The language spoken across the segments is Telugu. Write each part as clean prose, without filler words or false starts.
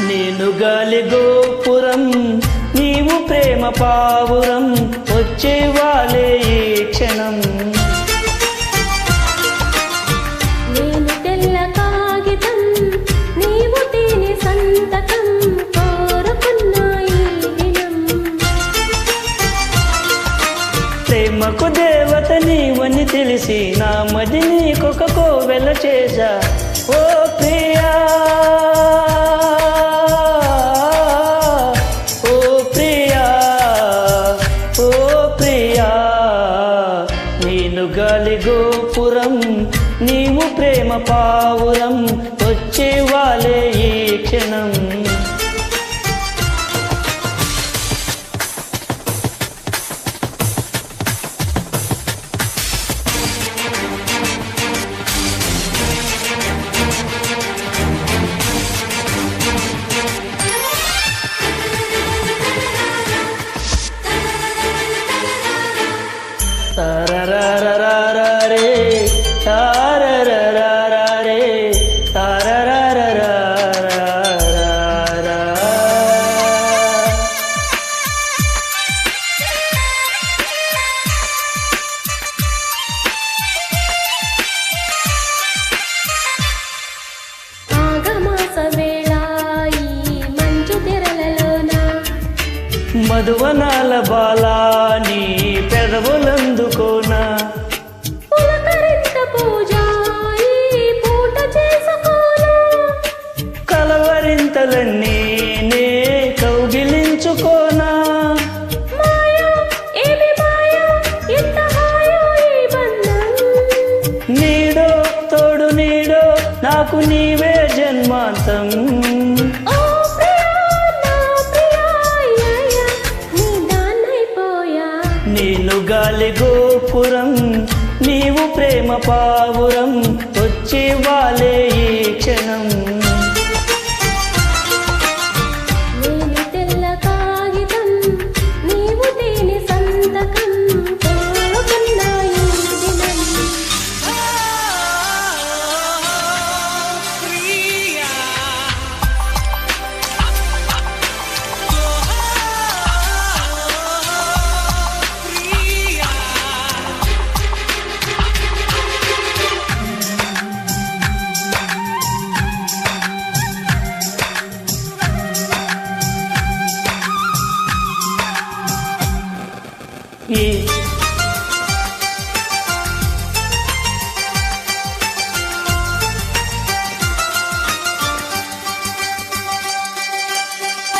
నేను గాలి గోపురం నీవు ప్రేమ పావురం వచ్చేవాలే ఈ క్షణం. నేను తెల్ల కాగితం నీవు తేనె సంతకం కోరుకున్న ఈ దినం. ప్రేమకు దేవత నీవని తెలిసి నా మది నీకొక కోవెల చేశా. ఓ ప్రియా ఓ ప్రియా ఓ ప్రియా, నేను గాలి గోపురం నీవు ప్రేమ పావురం వచ్చేవాలే ఈ క్షణం. తారరరరరే తారరరరరే తారరరరరరా. ఆగమాస వేళ ఈ మంచు తెరలలోన మధువనాల బాలా నీ పెదవులందుకోనా. పులకరింత పూజ ఈ పూట చేసుకోనా. కలవరింతలన్నీ నే కౌగిలించుకోనా. మాయా ఏమి మాయా ఎంత హాయో ఈ బంధం. నీడో తోడు నీడో నాకు నీవే జన్మాంతం. ఓ ప్రియా నా ప్రియా యయ నీ దాన్నైపోయా. నేను గాలి గోపురం నీవు ప్రేమ పావురం వచ్చేవాలే ఈ క్షణం. నేను తెల్ల కాగితం నీవు తేనె సంతకం కోరుకున్న ఈ దినం.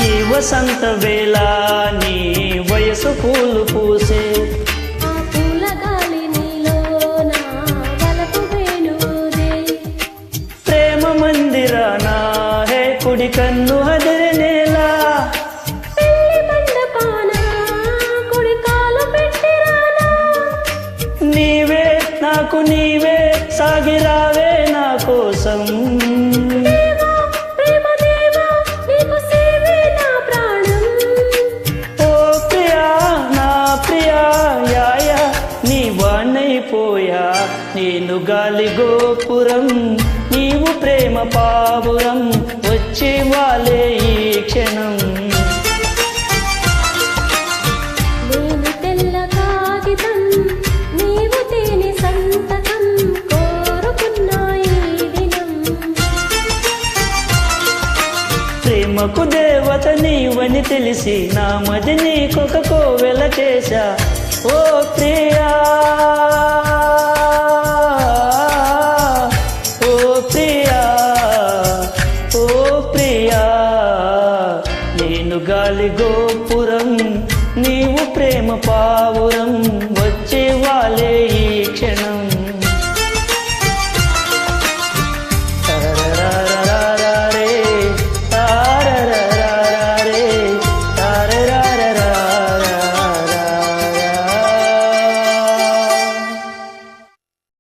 ఈ వసంత వేళ నీ వయసు పూలు పూసే. ఆ పూల గాలి నీలోన వలపు వేణుదే. ప్రేమ మందిరానా హే కుడి కన్ను హదిరినేలా. పెళ్లి మండపాన కుడి కాలు పెట్టిరానా. నీవే నాకు నీవే సాగిరావే నా కోసం. దేవా ప్రేమ దేవా నీకు సేవే నా ప్రాణం. ఓ ప్రియా నా ప్రియా యాయ నీ వాణ్ణైపోయా. నేను గాలి గోపురం నీవు ప్రేమ పావురం వచ్చేవాలే ఈ క్షణం. నేను తెల్ల కాగితం నీవు తేనె సంతకం కోరుకున్న ఈ దినం. ప్రేమకు దేవత నీవని తెలిసి నా మది నీకొక కోవెల చేశా. ఓ ప్రియా